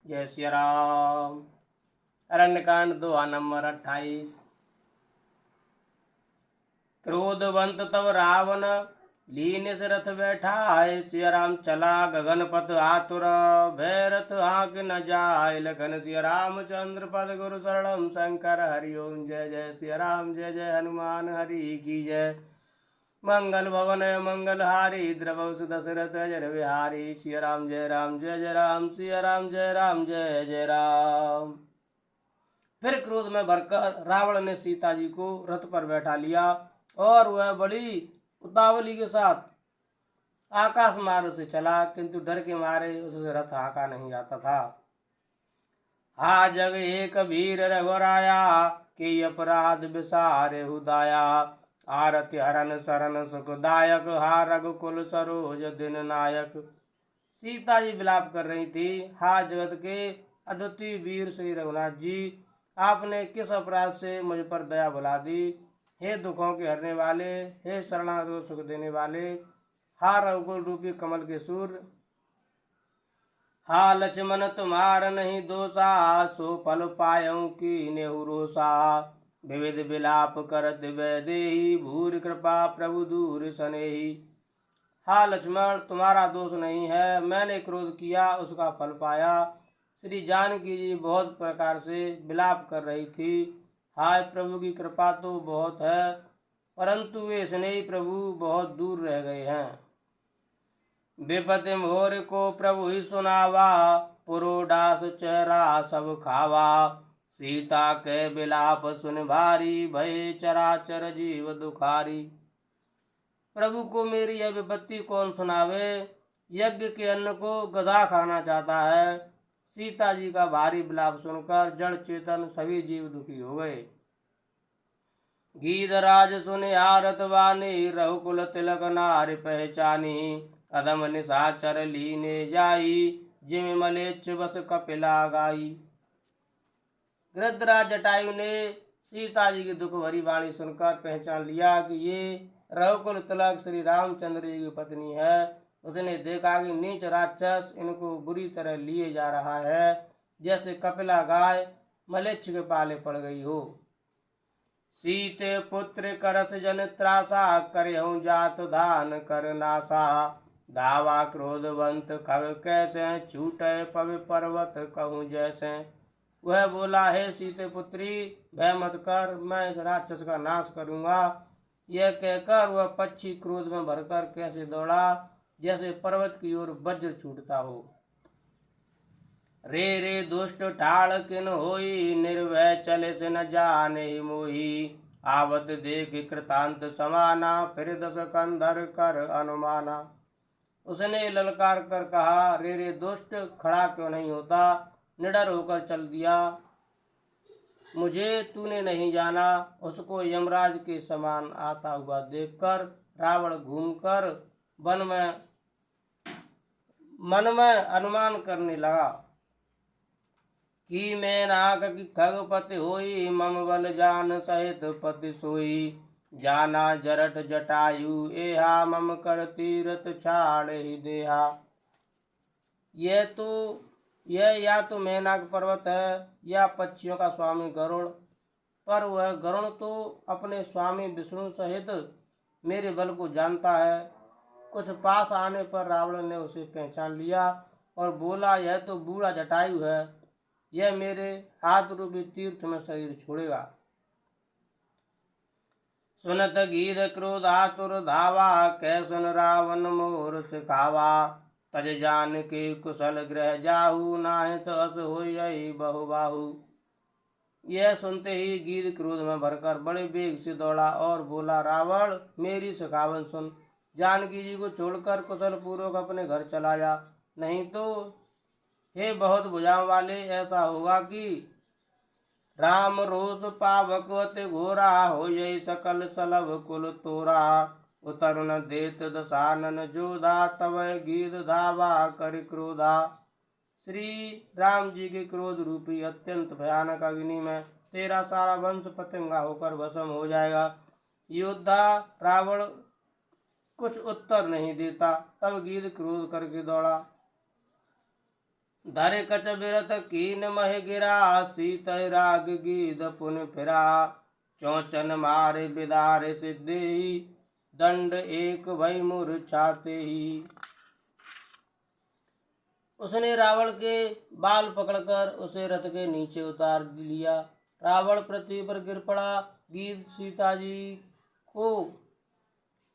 जय सिया राम। अरण्यकांड दोहा नंबर 28। क्रोधवंत तब रावण लीन से रथ बैठा है। सिया राम चला गगन पथ आतुर, भय रथ हाँक न जाय। लखन सिया रामचंद्र पद गुरु शरणम शंकर हरिओम। जय जय सिया राम, जय जय हनुमान हरि की जय। मंगल भवन मंगल हारी, द्रवसु दशरथ जन बिहारी। सिया राम जय राम, जय जय राम, सिया राम जय राम, जय जय राम। फिर क्रोध में भरकर रावण ने सीता जी को रथ पर बैठा लिया और वह बड़ी उतावली के साथ आकाश मार्ग से चला, किंतु डर के मारे उससे रथ हाँका नहीं जाता था। हा जग एक वीर रघुराया, के अपराध विसारे हुदाया। आरति हरन शरण सुखदायक, हा रघुकुल सरोज दिन नायक। सीता जी विलाप कर रही थी। हा जगत के अद्वितीय वीर श्री रघुनाथ जी, आपने किस अपराध से मुझ पर दया भुला दी। हे दुखों के हरने वाले, हे शरणागत को सुख देने वाले, हा रघुकुल रूपी कमल के सूर्य। हा लक्ष्मण तुम्हार नहीं दोषा, सो फल पायऊ की नेहु रोषा। विविध विलाप करत वैदेही, भूरि कृपा प्रभु दूर सनेही। हा लक्ष्मण, तुम्हारा दोष नहीं है, मैंने क्रोध किया उसका फल पाया। श्री जानकी जी बहुत प्रकार से विलाप कर रही थी। हाय प्रभु की कृपा तो बहुत है, परंतु वे स्नेही प्रभु बहुत दूर रह गए हैं। विपति मोर को प्रभु ही सुनावा, पुरोडास चेहरा सब खावा। सीता के विलाप सुन भारी, भय चराचर जीव दुखारी। प्रभु को मेरी यह विपत्ति कौन सुनावे, यज्ञ के अन्न को गधा खाना चाहता है। सीता जी का भारी विलाप सुनकर जड़ चेतन सभी जीव दुखी हो गए। गीधराज सुने आरत वाणी, रघुकुल तिलक नारि पहचानी। अधम निशाचर लीने जाई, जिम मलेच्छ बस कपिला गाई। गृद्धराज जटायु ने सीता जी की दुख भरी वाणी सुनकर पहचान लिया कि ये रघुकुल तिलक श्री रामचंद्र जी की पत्नी है। उसने देखा कि नीच राक्षस इनको बुरी तरह लिए जा रहा है, जैसे कपिला गाय मलेच्छ के पाले पड़ गई हो। सीते पुत्र करस जन त्रासा, करहु जात धान कर नासा। धावा क्रोधवंत खग कैसे, छूटे पवि पर्वत कहूँ जैसे। वह बोला, हे सीते पुत्री, भय मत कर, मैं इस राक्षस का नाश करूंगा। यह कहकर वह पक्षी क्रोध में भरकर कैसे दौड़ा, जैसे पर्वत की ओर वज्र छूटता हो। रे रे दुष्ट ठाड़ किन होई, निर्भय चले से न जाने मोही। आवत देख कृतांत समाना, फिर दस कंधर कर अनुमाना। उसने ललकार कर कहा, रे रे दुष्ट, खड़ा क्यों नहीं होता, निडर होकर चल दिया। मुझे तूने नहीं जाना। उसको यमराज के समान आता हुआ देखकर रावण घूमकर वन में मन में अनुमान करने लगा कि मैं नाग की खगपति होई, मम बल जान सहित पति सोई। जाना जरठ जटायु एहा, मम कर तीरथ छाड़ ही देहा। यह या तो मेनाक पर्वत है या पक्षियों का स्वामी गरुड़, पर वह गरुड़ तो अपने स्वामी विष्णु सहित मेरे बल को जानता है। कुछ पास आने पर रावण ने उसे पहचान लिया और बोला, यह तो बूढ़ा जटायु है, यह मेरे हाथ रूपी तीर्थ में शरीर छोड़ेगा। सुनत गीध क्रोध आतुर धावा, कै सुन रावण मोर सिखावा। तज जान के कुशल ग्रह जाहू, नाहित अस होई बहुबाहु। यह सुनते ही गीध क्रोध में भरकर बड़े वेग से दौड़ा और बोला, रावण मेरी सिखावत सुन, जानकी जी को छोड़कर कुशल पूर्वक अपने घर चला जा, नहीं तो हे बहुत भुजाओं वाले, ऐसा होगा कि राम रोष पावक अति घोरा, हो यही सकल सलभ कुल तोरा। उतर न देत दशानन जोधा, तब गीत धावा कर क्रोधा। श्री राम जी के क्रोध रूपी अत्यंत भयानक अग्नि में तेरा सारा वंश पतंगा होकर भस्म हो जाएगा। योद्धा रावण कुछ उत्तर नहीं देता। तब गीध क्रोध करके दौड़ा। धरे कच बिरत कीन मह गिरा, सीत राग गीध पुन फिरा। चौचन मारे बिदारे सिद्धि, दंड एक भई मूर्छाते ही। उसने रावण के बाल पकड़कर उसे रथ के नीचे उतार लिया। रावण पृथ्वी पर गिर पड़ा। गीध सीता जी को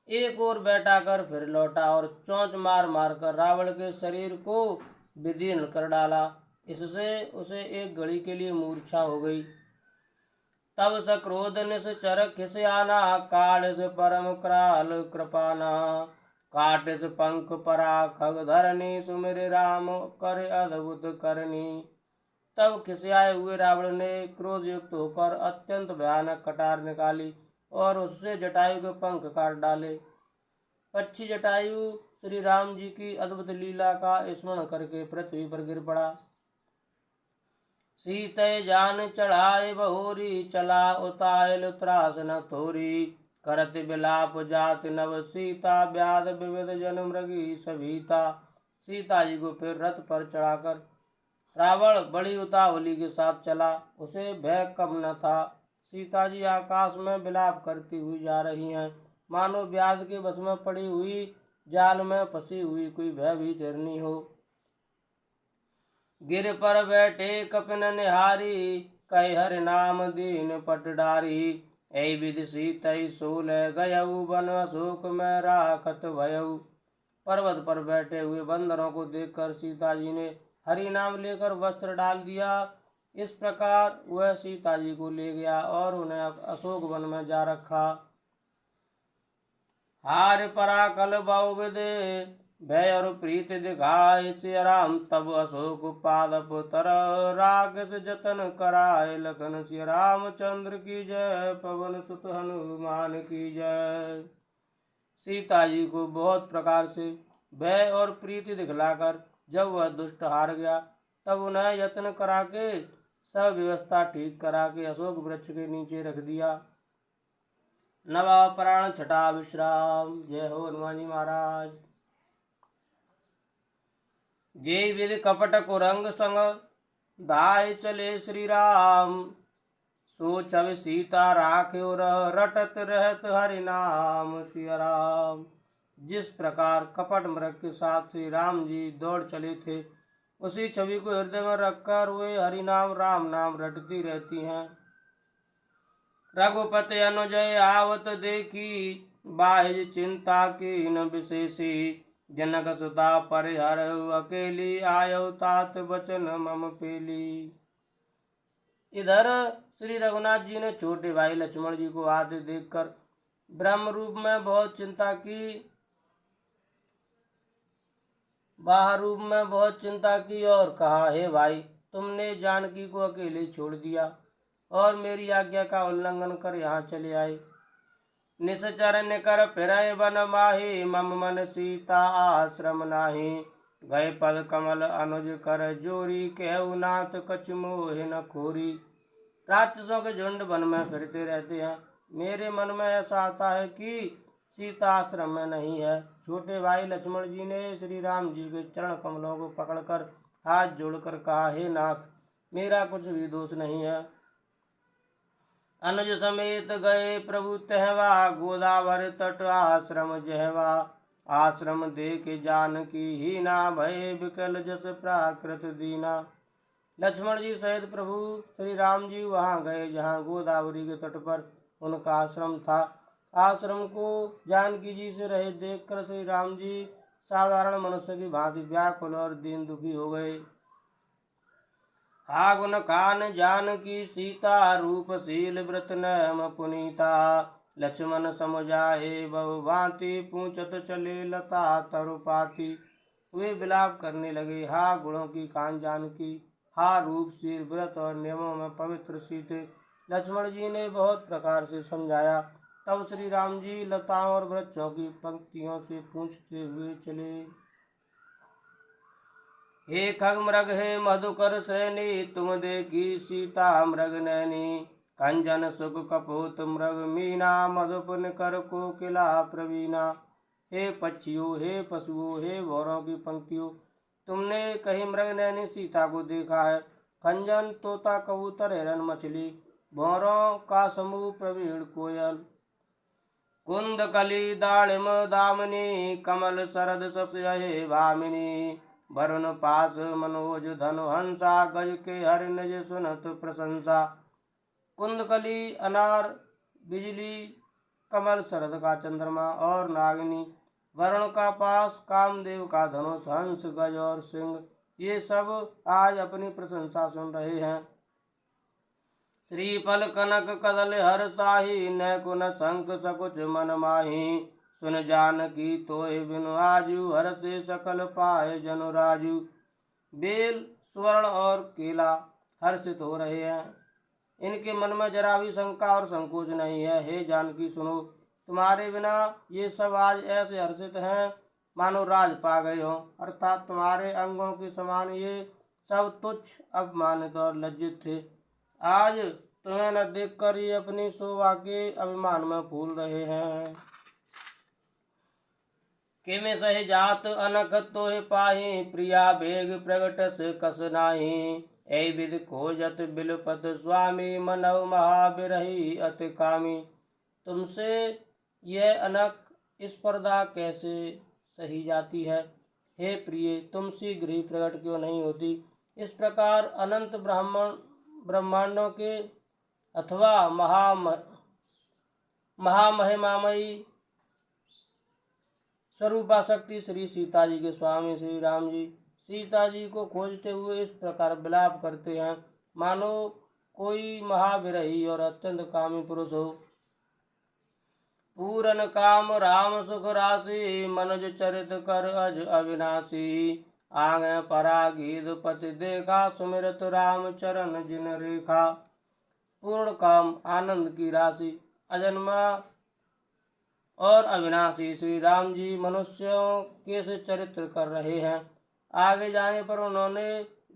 एक ओर बैठा कर फिर लौटा और चोंच मार मार कर रावण के शरीर को विदीर्ण कर डाला। इससे उसे एक घड़ी के लिए मूर्छा हो गई। तब सक्रोध निश्चर खिस आना, काढ़ परम कराल कृपाना। काटिस पंख परा खग धरनी, सुमिर राम कर अद्भुत करनी। तब खिसियाए हुए रावण ने क्रोध युक्त होकर अत्यंत भयानक कटार निकाली और उससे जटायु के पंख काट डाले। पक्षी जटायु श्री राम जी की अद्भुत लीला का स्मरण करके पृथ्वी पर गिर पड़ा। सीतय जान चढ़ाए बहोरी, चला उतायल त्रास न थोरी। करत बिलाप जात नव सीता, व्याध विविध जन मृगी सभीता। सीता जी को फिर रथ पर चढ़ाकर रावण बड़ी उतावली के साथ चला। उसे भय कम न था। सीता जी आकाश में विलाप करती हुई जा रही हैं, मानो व्याध के बस में पड़ी हुई जाल में फंसी हुई कोई भयभीत हिरनी हो। गिर पर बैठे कपिन निहारी, कह हरि नाम दीन पट डारी। ऐ विधि सीतई सोल गयऊ, बन अशोक में राखत भयऊ। पर्वत पर बैठे हुए बंदरों को देखकर सीता जी ने हरि नाम लेकर वस्त्र डाल दिया। इस प्रकार वह सीता जी को ले गया और उन्हें अशोक वन में जा रखा। हार पराकल बहुविधे, भय और प्रीति दिखाए सिया राम। तब अशोक पादप तर, रागस जतन कराए लखन। सिया रामचंद्र की जय, पवन सुत हनुमान की जय। सीता जी को बहुत प्रकार से भय और प्रीति दिखलाकर जब वह दुष्ट हार गया, तब उन्हें यत्न करा के सब व्यवस्था ठीक करा के अशोक वृक्ष के नीचे रख दिया। नवा प्राण छठा विश्राम। जय हो हनुमान जी महाराज। जय विधि कपट कुरंग संग, धाय चले श्री राम। सो छवि सीता राख्यो रटत रहत हरि नाम सिया राम। जिस प्रकार कपट मृग के साथ श्री राम जी दौड़ चले थे, उसी छवि को हृदय में रखकर वे हरि नाम राम नाम रटती रहती हैं। रघुपति अनुजय आवत देखी, बाहिज चिंता की न विशेषी। जनक सुता परिहर अकेली, आयो तात बचन मम पेली। इधर श्री रघुनाथ जी ने छोटे भाई लक्ष्मण जी को आते देखकर ब्रह्म रूप में बहुत चिंता की, बाहर रूप में बहुत चिंता की और कहा, हे भाई, तुमने जानकी को अकेले छोड़ दिया और मेरी आज्ञा का उल्लंघन कर यहाँ चले आए। निश्चर निकर फिरय बन माही, मम मन सीता आश्रम नाही। गए पद कमल अनुज कर जोरी, कहु नाथ कछ मोह न खोरी। राक्षसों के झुंड वन में फिरते रहते हैं, मेरे मन में ऐसा आता है कि सीता आश्रम में नहीं है। छोटे भाई लक्ष्मण जी ने श्री राम जी के चरण कमलों को पकड़कर हाथ जोड़कर कहा, हे नाथ, मेरा कुछ भी दोष नहीं है। अनुज समेत गए प्रभु तहवा, गोदावरी तट आश्रम जहवा। आश्रम देख जानकी हीना, भय विकल जस प्राकृत दीना। लक्ष्मण जी सहित प्रभु श्री राम जी वहाँ गए जहाँ गोदावरी के तट पर उनका आश्रम था। आश्रम को जानकी जी से रहे देखकर श्री राम जी साधारण मनुष्य की भांति व्याकुल और दीन दुखी हो गए। हागुन खान जानकी सीता, रूपशील व्रत नयम पुनीता। लक्ष्मण समुझाए बहु भांति, पूछत चले लता तरुपाती। वे विलाप करने लगे, हा गुणों की खान जानकी, हा रूपशील व्रत और नियमों में पवित्र सीते। लक्ष्मण जी ने बहुत प्रकार से समझाया। तब श्री राम जी लताओं और वृक्षों की पंक्तियों से पूछते हुए चले, हे खग मृग हे मधुकर श्रेणी, तुम देखी सीता मृग नैनी। कंजन सुख कपोत मृग मीना, मधुपुन कर कोकिला प्रवीणा। हे पक्षियों, हे पशुओं, हे भौरों की पंक्तियों, तुमने कहीं मृग नैनी सीता को देखा है? खंजन, तोता, कबूतर, हिरन, मछली, भौरों का समूह, प्रवीण कोयल, कुंद कली, दाड़िम, दामिनी, कमल, शरद, शस्य, भामिनी, वरुण, पास, मनोज, धनु, हंसा, गज के हरि निज सुनत प्रशंसा। कुंदकली अनार, बिजली, कमल शरद का चंद्रमा और नागिनी, वरुण का पास, कामदेव का धनुष, हंस, गज और सिंह, ये सब आज अपनी प्रशंसा सुन रहे हैं। श्रीफल, कनक, कदल, हर साही, नैकुन, शंख, सकुच, मन माही, सुन जानकी तोय बिनु आजू, हर से सकल पाए जनु राजू। बेल, स्वर्ण और केला हर्षित हो रहे हैं, इनके मन में जरा भी शंका और संकोच नहीं है। हे जानकी सुनो, तुम्हारे बिना ये सब आज ऐसे हर्षित हैं मानो राज पा गए हो, अर्थात तुम्हारे अंगों के समान ये सब तुच्छ, अपमानित और लज्जित थे। आज तुम्हें न देखकर ये अपनी शोभा के अभिमान में फूल रहे हैं। किम सह जात अनख तोहि पाहि, प्रिया बेग प्रगट से कस नाही, ऐ विधि खोजत बिलपत स्वामी, मनव महाबिरही अति कामी। तुमसे यह अनक स्पर्धा कैसे सही जाती है? हे प्रिय, तुम शीघ्र ही प्रकट क्यों नहीं होती? इस प्रकार अनंत ब्रह्मांडों के अथवा महामहिमामयी स्वरूपाशक्ति श्री सीता जी के स्वामी श्री राम जी सीता जी को खोजते हुए इस प्रकार विलाप करते हैं मानो कोई महाविरही और अत्यंत कामी पुरुष हो। पूरन काम राम सुख राशि, मनुज चरित कर अज अविनाशी, आंगे परागीत पति देखा, सुमिरत राम चरण जिन रेखा। पूर्ण काम, आनंद की राशि, अजन्मा और अविनाशी श्री राम जी मनुष्यों के से चरित्र कर रहे हैं। आगे जाने पर उन्होंने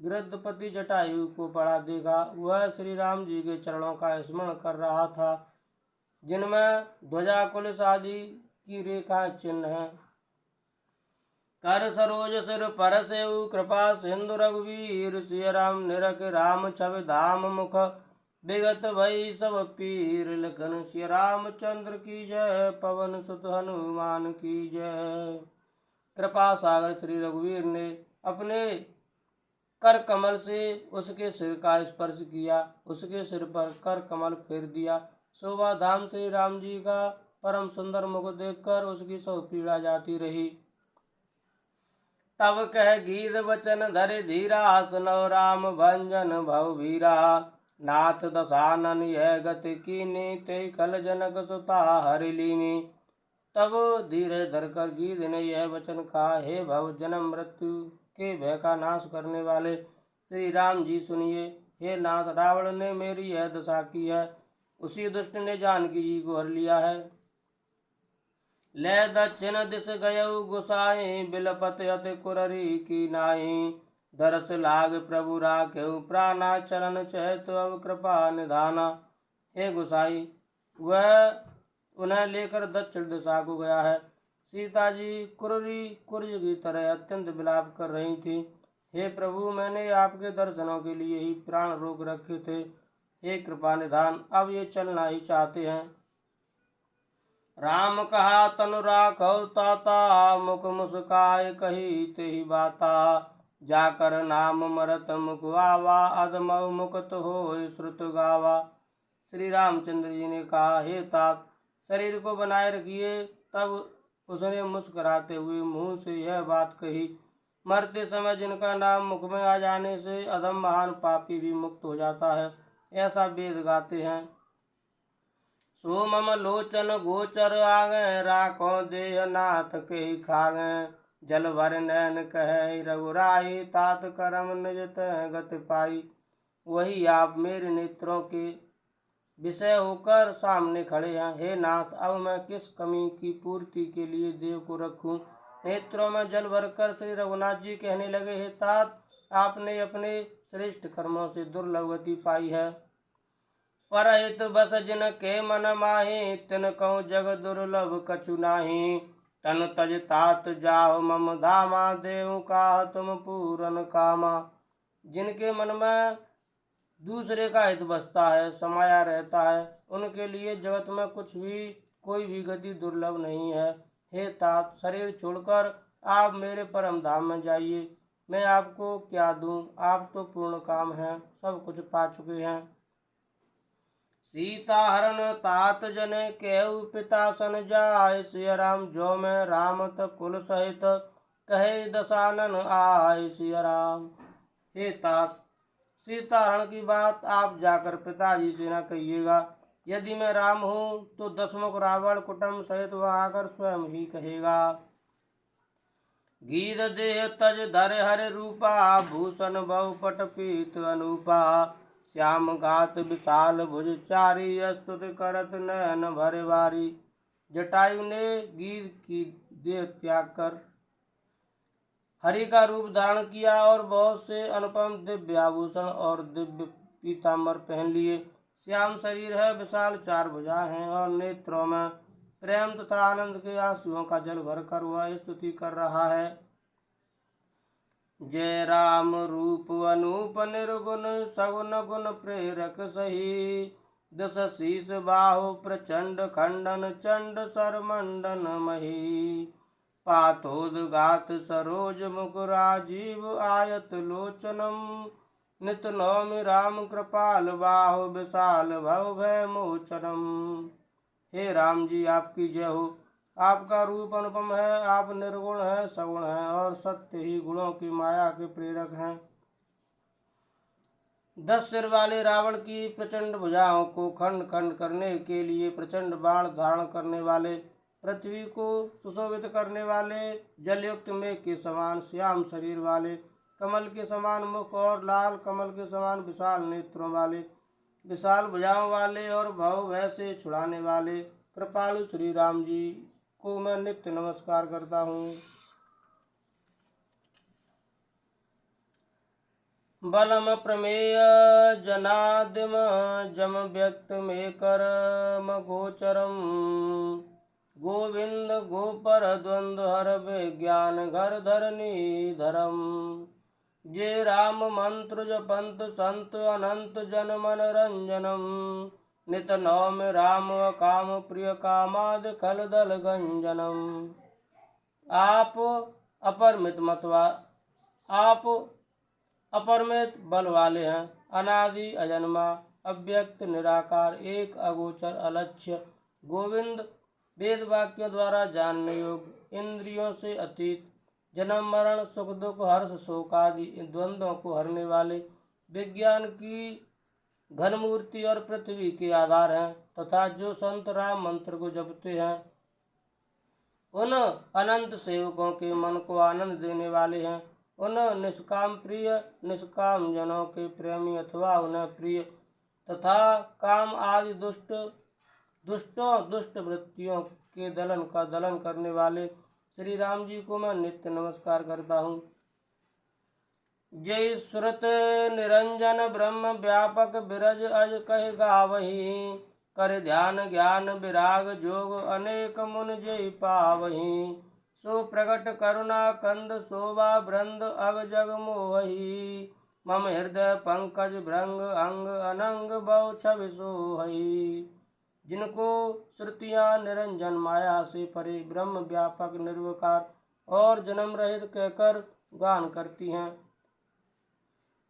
गृद्धपति जटायु को पड़ा देखा। वह श्री राम जी के चरणों का स्मरण कर रहा था, जिनमें ध्वजा कुलिस आदि की रेखा चिन्ह है। कर सरोज सिर पर सेउ, कृपा सिंधु रघुवीर, सिय राम निरख राम छवि धाम मुख, विगत भई सब पीर, लखन सिय रामचंद्र की जय, पवन सुत हनुमान की जय। कृपा सागर श्री रघुवीर ने अपने कर कमल से उसके सिर का स्पर्श किया, उसके सिर पर कर कमल फेर दिया। शोभा धाम श्री राम जी का परम सुंदर मुख देखकर उसकी सब पीड़ा जाती रही। तब कह गीत वचन धरे धीरा, सुनो राम भंजन भव वीरा, नाथ दशानन यह गति कीनी, ते कल जनक सुता हरि लीनी। तब धीरे धरकर गीत ने यह वचन कहा, हे भव जन्म मृत्यु के भय का नाश करने वाले श्री राम जी सुनिए। हे नाथ, रावण ने मेरी यह दशा की है, उसी दुष्ट ने जानकी जी को हर लिया है। ले दक्षिण दिश गयऊ गुसाई, बिलपत अति कुररी की नाई, दरस लाग प्रभु राखेऊ प्राणा, चरण चहत अब कृपा निधाना। हे गुसाई, वह उन्हें लेकर दक्षिण दिशा को गया है। सीता जी कुररी कुर्ज की तरह अत्यंत विलाप कर रही थी। हे प्रभु, मैंने आपके दर्शनों के लिए ही प्राण रोक रखे थे। हे कृपा निधान, अब ये चलना ही चाहते हैं। राम कहा तनु राखौ ताता, मुख मुस्काय कही तेहि बाता, जाकर नाम मरत मुख आवा, अधमौ मुकुत होय श्रुत गावा। श्री रामचंद्र जी ने कहा, हे तात, शरीर को बनाए रखिए। तब उसने मुस्कुराते हुए मुंह से यह बात कही, मरते समय जिनका नाम मुख में आ जाने से अधम महान पापी भी मुक्त हो जाता है, ऐसा वेद गाते हैं। सो मम लोचन गोचर आगे, राखो देह नाथ के खागे, जल भर नैन कहे रघुराई, तात करम निज तह गति पाई। वही आप मेरे नेत्रों के विषय होकर सामने खड़े हैं। हे नाथ, अब मैं किस कमी की पूर्ति के लिए देव को रखूं? नेत्रों में जल भरकर श्री रघुनाथ जी कहने लगे, हे तात, आपने अपने श्रेष्ठ कर्मों से दुर्लभ गति पाई है। परहित बस जिन के मन माही, तिन कहूँ जग दुर्लभ कछु नाही, तन तज तात जाहो मम धामा, देव का तुम पूरन कामा। जिनके मन में दूसरे का हित बसता है, समाया रहता है, उनके लिए जगत में कुछ भी कोई भी गति दुर्लभ नहीं है। हे तात, शरीर छोड़कर आप मेरे परम धाम में जाइए। मैं आपको क्या दूं, आप तो पूर्ण काम हैं, सब कुछ पा चुके हैं। सीता हरण तात जने केहु पिता सन जाय, सिया राम जो मैं रामत कुल सहित, कहे दशानन आय सिया राम। हे तात, सीता हरण की बात आप जाकर पिताजी से न कहिएगा। यदि मैं राम हूँ तो दशमुख रावण कुटुंब सहित वह आकर स्वयं ही कहेगा। गीध देह तज धर हर रूपा, भूषण बहुपट पीत अनूपा, श्याम घात विशाल भुज चारी, स्तुति करत नयन भरे बारी। जटायु ने गीध की देह त्याग कर हरि का रूप धारण किया और बहुत से अनुपम दिव्य आभूषण और दिव्य पीताम्बर पहन लिए। श्याम शरीर है, विशाल चार भुजाएं हैं और नेत्रों में प्रेम तथा आनंद के आंसुओं का जल भरकर वह स्तुति कर रहा है। जय राम रूप अनूप निर्गुण, सगुन गुण प्रेरक सही, दस शीस बाहु प्रचंड खंडन, चंड सर मंडन मही, पाथोदगात सरोज मुख राजीव, आयत लोचनम, नित नौमि राम कृपाल बाहु, विशाल भव भय मोचनम। हे राम जी, आपकी जय हो। आपका रूप अनुपम है, आप निर्गुण है, सगुण है और सत्य ही गुणों की माया के प्रेरक हैं। 10 सिर वाले रावण की प्रचंड भुजाओं को खंड खंड करने के लिए प्रचंड बाण धारण करने वाले, पृथ्वी को सुशोभित करने वाले, जलयुक्त मेघ के समान श्याम शरीर वाले, कमल के समान मुख और लाल कमल के समान विशाल नेत्रों वाले, विशाल भुजाओं वाले और भव भय से छुड़ाने वाले कृपालु श्री राम जी को मैं नित्य नमस्कार करता हूँ। बलम प्रमेय जनादिम, जम व्यक्त में करम गोचरम, गोविंद गोपर द्वंद्व हर विज्ञान घर धरनी धरम। जे राम मंत्र जपंत संत, अनंत जन मन रंजनम, नित नौमि राम काम प्रिय, कामाद खल दल गंजनम। आप अपरिमित बल वाले हैं, अनादि अजन्मा, अव्यक्त निराकार, एक अगोचर अलक्ष्य, गोविंद वेद वाक्यों द्वारा जानने योग्य, इंद्रियों से अतीत, जन्म मरण सुख दुख हर्ष शोक आदि द्वंद्वों को हरने वाले, विज्ञान की घन मूर्ति और पृथ्वी के आधार हैं, तथा जो संत राम मंत्र को जपते हैं उन अनंत सेवकों के मन को आनंद देने वाले हैं, उन निष्काम प्रिय, निष्काम जनों के प्रेमी अथवा उन्हें प्रिय तथा काम आदि दुष्ट वृत्तियों के दलन का दलन करने वाले श्री राम जी को मैं नित्य नमस्कार करता हूँ। जय सुरत निरंजन ब्रह्म व्यापक, बिरज अज कह गावही, कर ध्यान ज्ञान विराग जोग, अनेक मुन जय पावही। सो प्रगट करुणा कंद शोभा वृंद, अग जग मोहही, मम हृदय पंकज भृंग अंग, अनंग बहु छवि सोहई। जिनको श्रुतियाँ निरंजन माया से परे, ब्रह्म व्यापक निर्विकार और जन्म रहित कहकर गान करती हैं,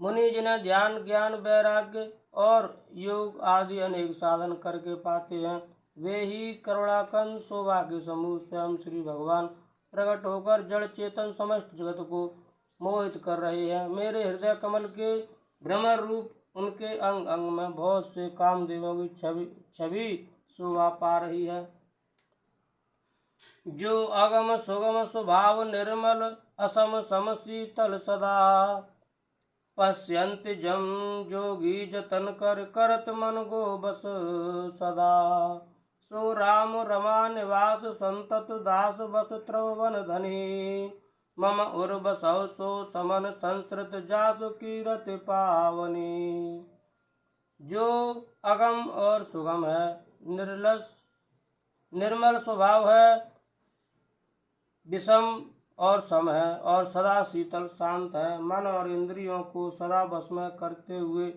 मुनि जिन्हें ध्यान ज्ञान वैराग्य और योग आदि अनेक साधन करके पाते हैं, वे ही करुणाकंद शोभा के समूह स्वयं श्री भगवान प्रकट होकर जड़ चेतन समस्त जगत को मोहित कर रहे हैं। मेरे हृदय कमल के भ्रमर रूप उनके अंग अंग में बहुत से कामदेवों की छवि शोभा पा रही है। जो अगम सुगम स्वभाव निर्मल, असम सम शीतल सदा, पश्यन्ति जम जोगी जतन कर, करत मन गो बस सदा। सो राम रमा निवास संतत, दास बस त्रिभुवन धनी, मम उर बसौ सो समन संस्कृत, जासु कीरत पावनी। जो अगम और सुगम है, निर्मल स्वभाव है, विषम और सम है और सदा शीतल शांत है। मन और इंद्रियों को सदा वश में करते हुए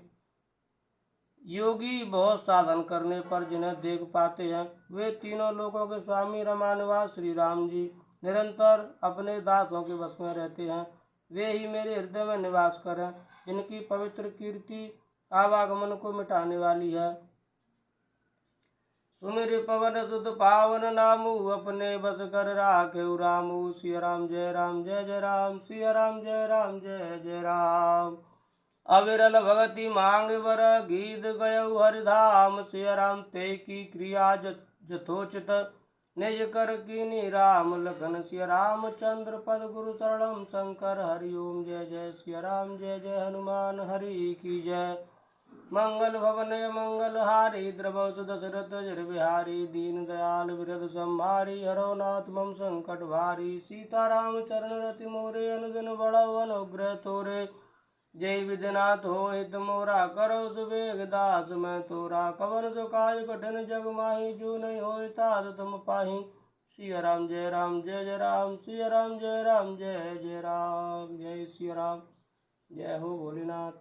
योगी बहुत साधन करने पर जिन्हें देख पाते हैं, वे तीनों लोकों के स्वामी रमानिवास श्री राम जी निरंतर अपने दासों के वश में रहते हैं। वे ही मेरे हृदय में निवास करें। इनकी पवित्र कीर्ति आवागमन को मिटाने वाली है। सुमिर पवन सुत पावन नामु अपने बस कर राखे रामु। सिया राम जय राम जय जय राम, सिया राम जय राम जय जय राम। अविरल भगति मांग वर गीत गयउ हरिधाम। सिया राम ते की क्रिया जथोचित निज कर कीनी राम लखन। सिया रामचंद्र पद गुरु शरणम शंकर हरि ओम। जय जय सिया राम जय जय हनुमान हरि की जय। मंगल भवन मंगल हारी द्रवौ सुदशरथ जर बिहारी। दीन दयाल विरद संहारी हरो नाथ मम संकट भारी। सीताराम चरण रति मोरे अनुदिन बढ़ौ अनुग्रह तोरे। जय विद्यनाथ हो हित मोरा करो सुबेग दास मैं तोरा। कवन सुखाय कठिन जग माही जो नहीं होय तात तुम पाही। सिया राम जय राम जय जय राम, सिया राम जय राम जय जय राम। जय सिया राम, जय हो भोलेनाथ।